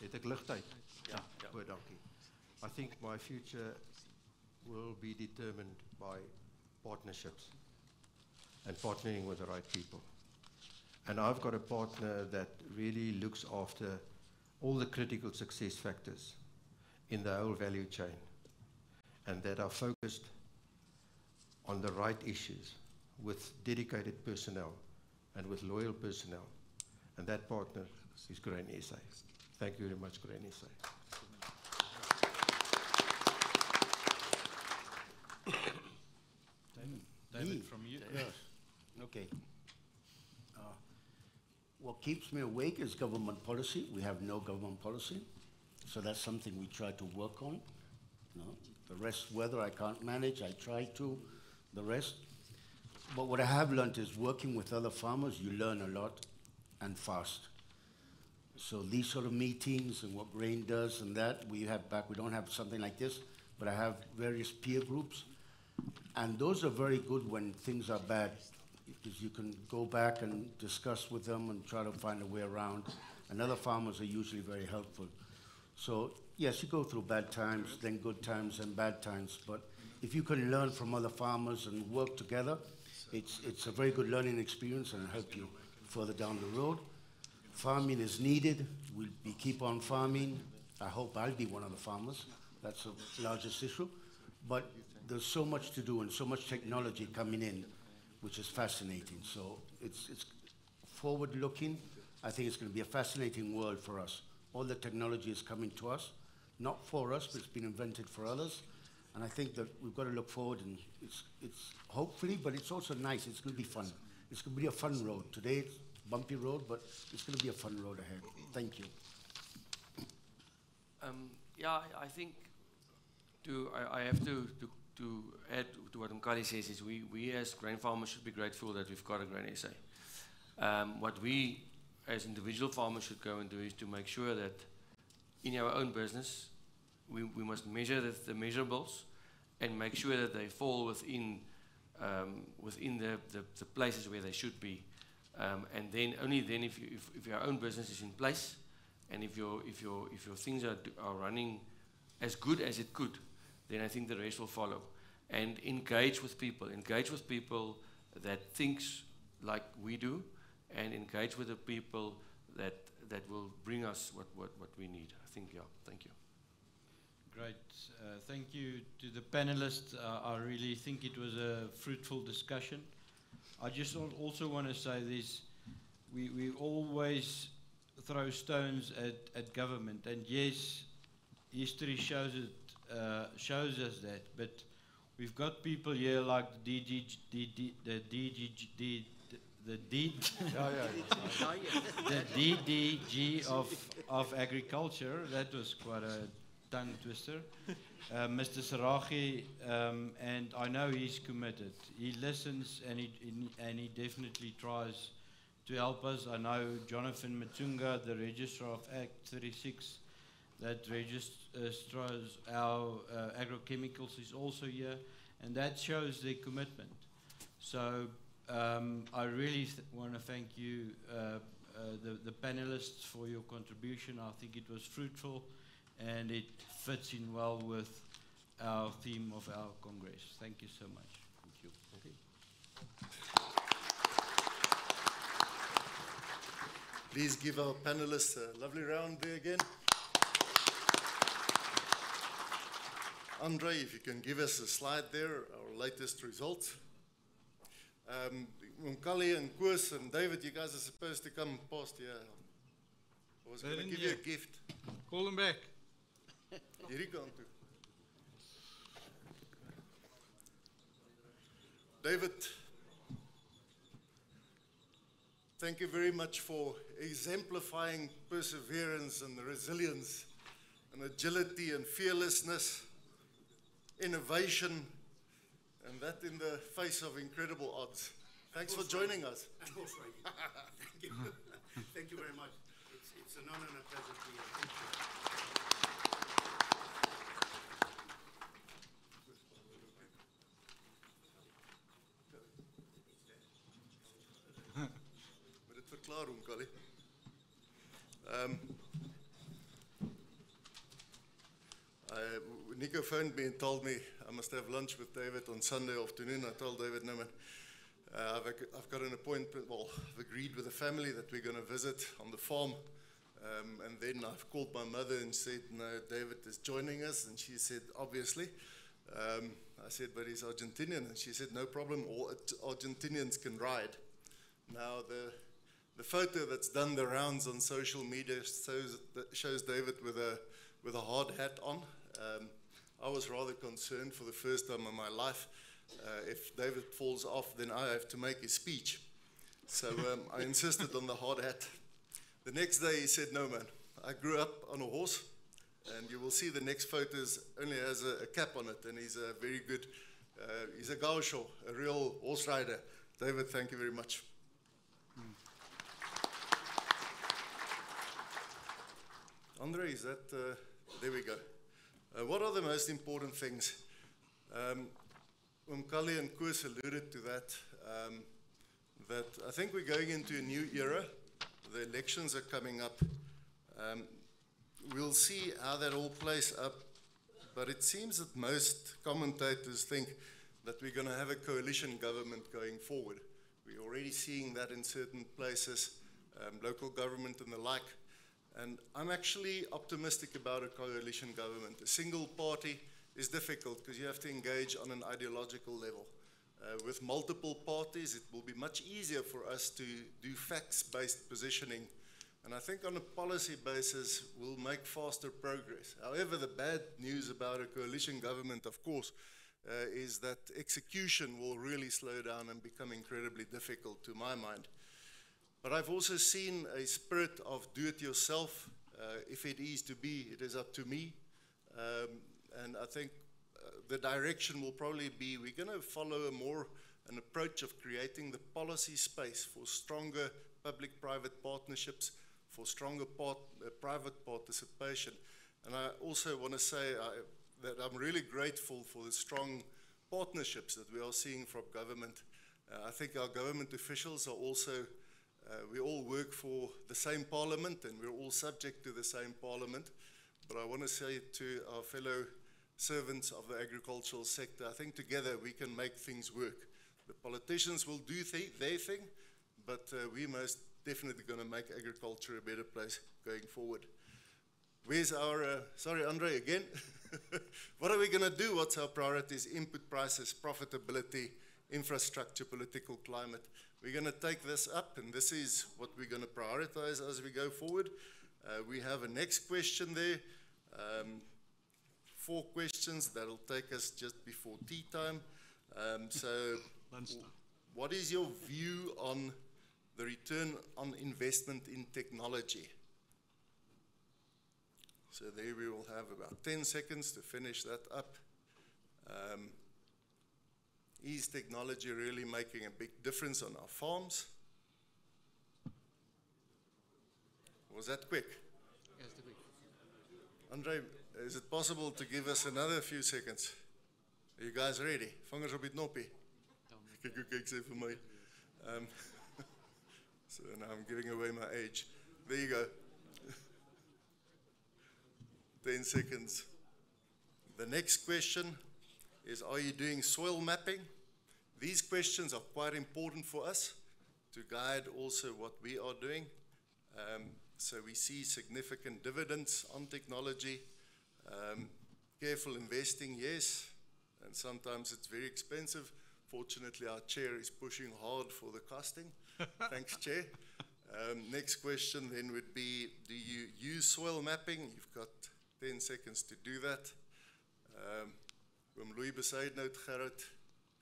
Het ek ligtyd? Ja. Goed, dankie. I think my future will be determined by partnerships and partnering with the right people. And I've got a partner that really looks after all the critical success factors in the whole value chain, and that are focused on the right issues with dedicated personnel and with loyal personnel. And that partner is Grain SA. Thank you very much, Grain SA. David, from you. Yes. Okay. What keeps me awake is government policy. We have no government policy. So that's something we try to work on. You know, the rest, whether I can't manage, I try to. The rest. But what I have learned is working with other farmers, you learn a lot and fast. So these sort of meetings and what Grain does and that, we don't have something like this, but I have various peer groups. And those are very good when things are bad, because you can go back and discuss with them and try to find a way around. And other farmers are usually very helpful. So yes, you go through bad times, then good times and bad times. But if you can learn from other farmers and work together, it's a very good learning experience and it'll help you further down the road. Farming is needed. We keep on farming. I hope I'll be one of the farmers. That's the largest issue. But there's so much to do and so much technology coming in, which is fascinating. So it's forward-looking. I think it's going to be a fascinating world for us. All the technology is coming to us, not for us, but it's been invented for others. And I think that we've got to look forward, and it's hopefully, but it's also nice. It's going to be fun. It's going to be a fun road. Today it's a bumpy road, but it's going to be a fun road ahead. Thank you. Yeah, I think I have to add to what Kallie says is we as grain farmers should be grateful that we've got a Grain SA. What we as individual farmers should go and do is to make sure that in our own business we must measure the measurables and make sure that they fall within the places where they should be, and then only then if your own business is in place and if your things are running as good as it could, then I think the rest will follow. And engage with people that thinks like we do, and engage with the people that will bring us what we need. I think, yeah, thank you. Great. Thank you to the panelists. I really think it was a fruitful discussion. I just also want to say this. We always throw stones at government, and yes, history shows us that, but we've got people here like the DDG of agriculture. That was quite a tongue twister. Mr. Sarachi, and I know he's committed. He listens and he definitely tries to help us. I know Jonathan Matsunga, the Registrar of Act 36, that registers our agrochemicals, is also here, and that shows their commitment. So I really want to thank you, the panelists, for your contribution. I think it was fruitful, and it fits in well with our theme of our Congress. Thank you so much. Thank you. Okay. Please give our panelists a lovely round there again. Andre, if you can give us a slide there, our latest results. Kallie and Koos and David, you guys are supposed to come past here. I was going to give you a gift. Call them back. Hierdie kant toe. David, thank you very much for exemplifying perseverance and resilience and agility and fearlessness, innovation, and that in the face of incredible odds. Thanks for joining us. Thank you. Thank you very much. It's an honor and a pleasure to be here. Thank you. Moet dit verklaar, Kallie. Nico phoned me and told me I must have lunch with David on Sunday afternoon. I told David, no man, I've got an appointment, well, I've agreed with the family that we're going to visit on the farm. And then I've called my mother and said, no, David is joining us. And she said, obviously. I said, but he's Argentinian. And she said, no problem, all Argentinians can ride. Now, the photo that's done the rounds on social media shows David with a hard hat on. I was rather concerned for the first time in my life. If David falls off, then I have to make a speech. So I insisted on the hard hat. The next day he said, no man, I grew up on a horse, and you will see the next photos only has a cap on it, and he's a very good, he's a gaucho, a real horse rider. David, thank you very much. Andre, is that, there we go. What are the most important things? Kallie and Koos alluded to that, that I think we're going into a new era. The elections are coming up. We'll see how that all plays up, but it seems that most commentators think that we're going to have a coalition government going forward. We're already seeing that in certain places, local government and the like. And I'm actually optimistic about a coalition government. A single party is difficult because you have to engage on an ideological level. With multiple parties, it will be much easier for us to do facts-based positioning. And I think on a policy basis, we'll make faster progress. However, the bad news about a coalition government, of course, is that execution will really slow down and become incredibly difficult to my mind. But I've also seen a spirit of do-it-yourself. If it is to be, it is up to me. And I think the direction will probably be, we're going to follow an approach of creating the policy space for stronger public-private partnerships, for stronger private participation. And I also want to say that I'm really grateful for the strong partnerships that we are seeing from government. I think our government officials are also, we all work for the same parliament and we're all subject to the same parliament. But I want to say to our fellow servants of the agricultural sector, I think together we can make things work. The politicians will do their thing, but we most definitely going to make agriculture a better place going forward. Where's our, sorry Andre again, what are we going to do? What's our priorities? Input prices, profitability, infrastructure, political climate. We're going to take this up, and this is what we're going to prioritize as we go forward. We have a next question there. 4 questions that'll take us just before tea time. So, what is your view on the return on investment in technology? So there we will have about 10 seconds to finish that up. Is technology really making a big difference on our farms? Was that quick? Yes, quick. Andre, is it possible to give us another few seconds? Are you guys ready? Vingers op die knoppie. Kyk hoe kyk sy vir my. So now I'm giving away my age. There you go. 10 seconds. The next question is, are you doing soil mapping? These questions are quite important for us to guide also what we are doing. So we see significant dividends on technology. Careful investing, yes. and sometimes it's very expensive. Fortunately, our chair is pushing hard for the costing. Thanks, Chair. Next question then would be, do you use soil mapping? You've got 10 seconds to do that. From Louw Besaidnout,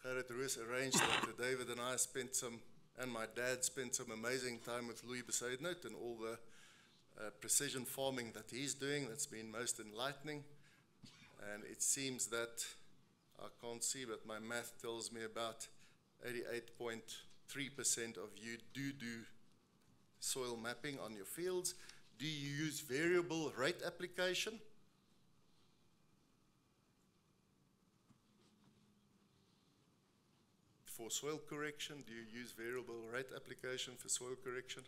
Gerrit Roos arranged that David and I spent some, and my dad spent some amazing time with Louw Besaidnout and all the precision farming that he's doing. That's been most enlightening. And it seems that, I can't see, but my math tells me about 88.3% of you do soil mapping on your fields. Do you use variable rate application? For soil correction, do you use variable rate application for soil correction?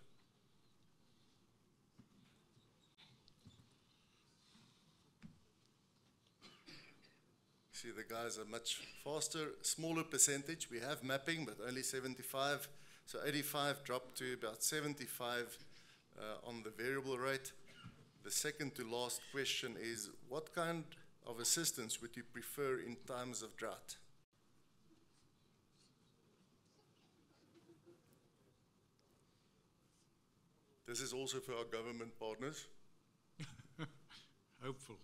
See, the guys are much faster, smaller percentage. We have mapping, but only 75. So 85 dropped to about 75 on the variable rate. The second to last question is, what kind of assistance would you prefer in times of drought? This is also for our government partners. Hopeful.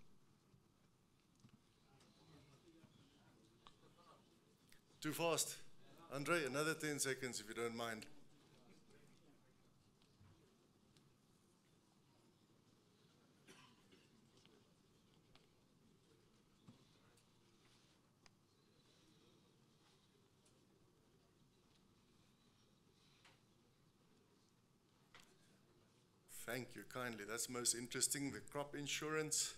Too fast. Andre, another 10 seconds if you don't mind. Thank you kindly. That's most interesting. The crop insurance,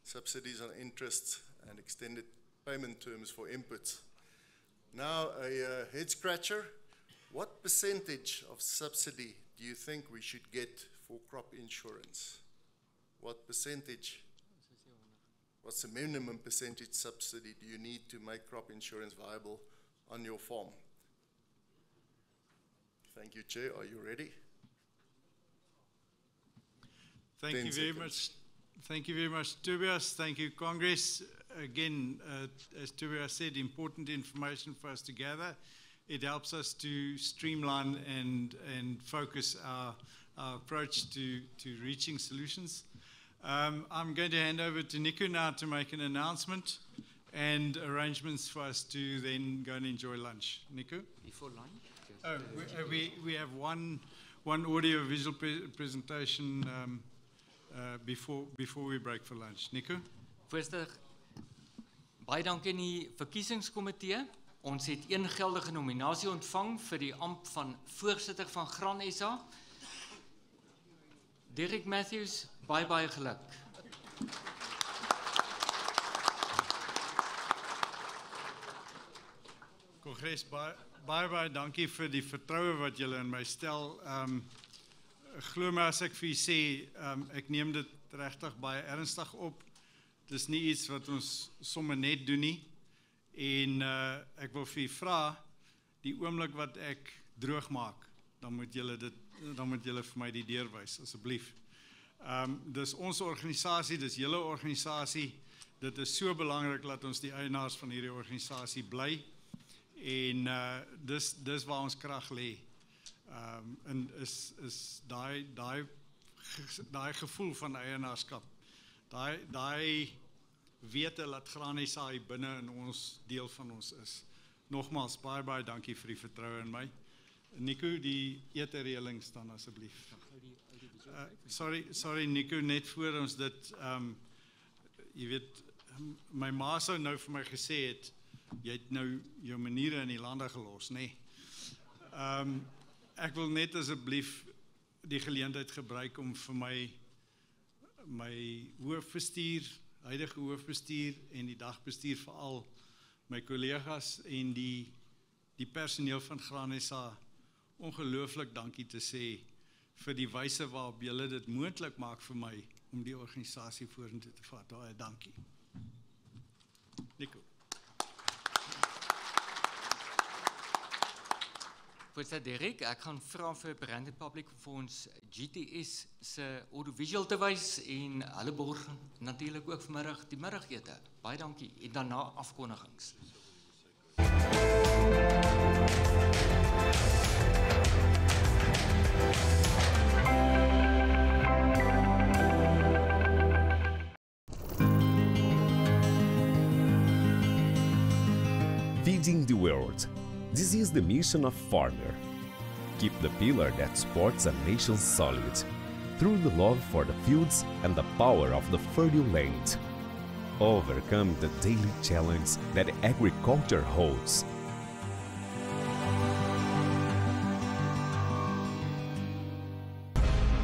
subsidies on interest, and extended payment terms for inputs. Now, a head scratcher. What percentage of subsidy do you think we should get for crop insurance? What percentage? What's the minimum percentage subsidy do you need to make crop insurance viable on your farm? Thank you, Chair. Are you ready? Thank you very much. Thank you very much, Tobias. Thank you, Congress. Again, as Tobias said, important information for us to gather. It helps us to streamline and focus our approach to reaching solutions. I'm going to hand over to Nico now to make an announcement and arrangements for us to then go and enjoy lunch. Nico? Before lunch? Oh, we have one audio visual presentation before we break for lunch. Nico? Voorzitter, baie dankie aan die verkiesingskomitee. Ons het een geldige nominasie ontvang vir die ampt van voorsitter van Gran SA. Dirk Matthews, baie geluk. Kongres, baie dankie vir die vertroue wat julle in my stel. Glo my as ek vir julle sê, ek neem dit regtig baie ernstig op. Dis nie iets wat ons sommer net doen nie. En ek wil vir julle vra, die oomblik wat ek droog maak, dan moet julle vir my die deur wys, asseblief. Dis ons organisasie, dis julle organisasie. Dit is so belangrik dat ons die eienaars van hierdie organisasie bly. En dis waar ons krag lê. En is daai gevoel van eienaarskap. Daai wete dat Gran SA binne in ons deel van ons is. Nogmaals, baie dankie vir die vertroue in my. Nico, die eetreëling staan asseblief. Sorry Nico, net voor ons dit, jy weet, my ma sou nou vir my gesê het, jy het nou jou maniere in die lande gelos, nee. Ek wil net asseblief die geleentheid gebruik om vir my hoofbestuur, huidige hoofbestuur en die dagbestuur veral my kollegas en die personeel van Gran SA ongelooflik dankie te sê vir die wyse waarop julle dit moontlik maak vir my om die organisasie vorentoe te vat. Baie dankie. Nico. Voorzitter Dirk, ek gaan vra vir Branded Public vir ons GTS se audiovisual te wys en hulle borg natuurlik ook vanmiddag die middagete. Baie dankie en daarna afkondigings. Feeding the world. This is the mission of farmer. Keep the pillar that supports a nation solid, through the love for the fields and the power of the fertile land. Overcome the daily challenge that agriculture holds.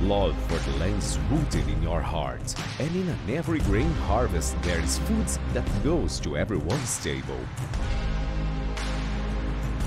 Love for the land is rooted in your heart, and in an every grain harvest there is food that goes to everyone's table.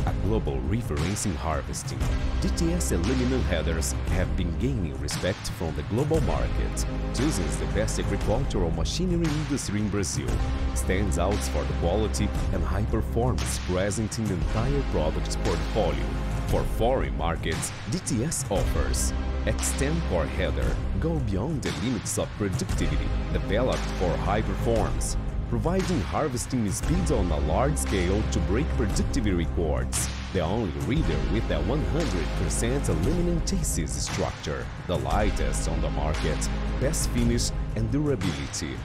A global reference in harvesting, DTS aluminum headers have been gaining respect from the global market. Chooses the best agricultural machinery industry in Brazil, stands out for the quality and high performance present in the entire product portfolio. For foreign markets, DTS offers Extend Core Header, go beyond the limits of productivity, developed for high performance, providing harvesting speed on a large scale to break productivity records. The only reader with a 100% aluminum chassis structure, the lightest on the market, best finish and durability.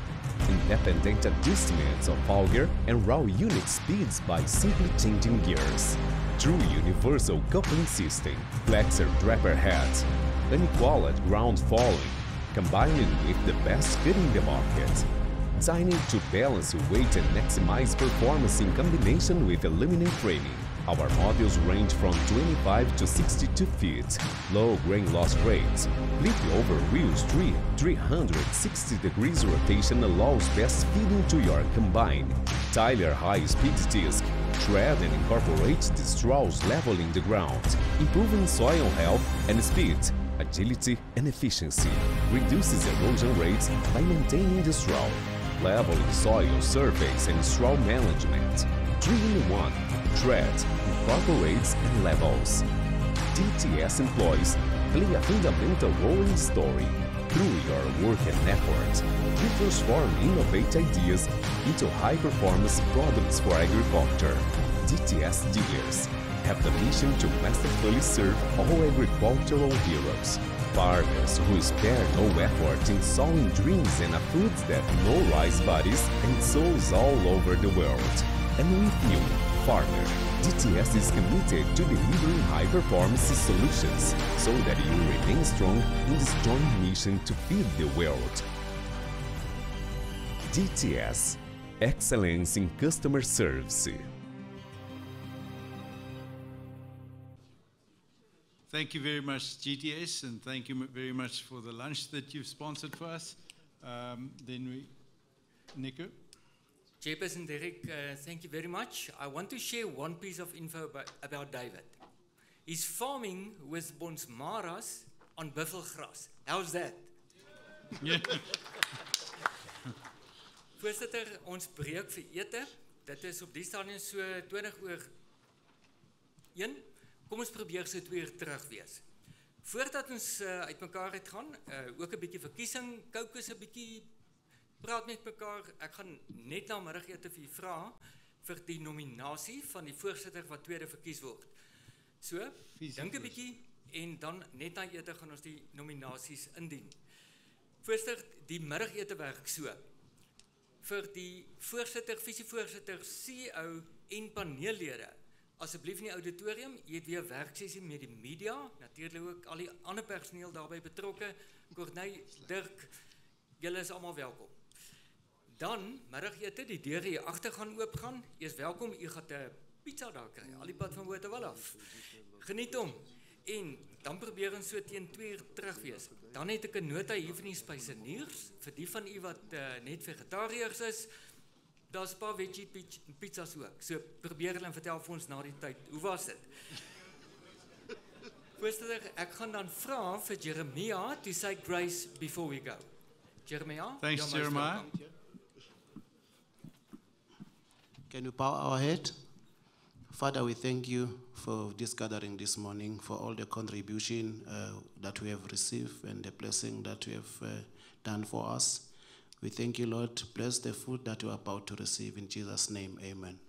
Independent adjustments of auger and raw unit speeds by simply changing gears. True universal coupling system, flexor draper heads, unequaled ground falling, combining with the best fit in the market. Designed to balance weight and maximize performance in combination with aluminum framing. Our models range from 25 to 62 feet. Low grain loss rates. Flip over wheels 360 degrees rotation allows best feeding to your combine. Tyler high-speed disc. Shred and incorporate the straws leveling the ground, improving soil health and speed, agility and efficiency. Reduces erosion rates by maintaining the straw. Leveling soil surface and straw management. 3-in-1. Shred, incorporates and levels. DTS employees play a fundamental role in the story. Through your work and effort, we transform innovative ideas into high-performance products for agriculture. DTS dealers have the mission to masterfully serve all agricultural heroes. Farmers who spare no effort in sowing dreams and foods that know rice bodies and souls all over the world. And with you, farmer, DTS is committed to delivering high-performance solutions so that you remain strong in this joint mission to feed the world. DTS, excellence in customer service. Thank you very much, GTS, and thank you very much for the lunch that you've sponsored for us. Nico. Chairperson Dirk, thank you very much. I want to share one piece of info about David. He's farming with bonsmaras on buffelgras. How's that? Yeah. Voorzitter, ons breek vir ete. Dit is op die stadium so 20:01. Kom ons probeer so 2 uur terug wees. Voordat ons uit mekaar uitgaan, ook 'n bietjie verkiesing, Koos 'n bietjie praat met mekaar. Ek gaan net na middagete vir u vra vir die nominasie van die voorsitter wat tweede verkies word. So, dink 'n bietjie en dan net na ete gaan ons die nominasies indien. Voorsitter, die middagete werk so. Vir die voorsitter, visievoorsitter, CEO en paneellede, asseblief in die auditorium, jy het weer werksessie met die media, natuurlik ook al die ander personeel daarbey betrokke, Corne, Dirk, julle is almal welkom. Dan, middagete, die deure hier agter gaan oopgaan, jy is welkom, jy gaan 'n pizza daar kry, al die pad van Botawil af. Geniet hom, en dan probeer ons so teen 2 uur terug wees. Dan het ek 'n nota hier van die spyseniers, vir die van u wat net vegetariërs is, daar's 'n paar veggie pizzas ook, so probeer hulle en vertel vir ons na die tyd, hoe was dit? Voorzitter, ek gaan dan vra vir Jeremiah to say grace before we go. Jeremiah? Thanks, Jeremiah. Can we bow our head? Father, we thank you for this gathering this morning, for all the contribution that we have received and the blessing that you have done for us. We thank you, Lord. Bless the food that we are about to receive. In Jesus' name, amen.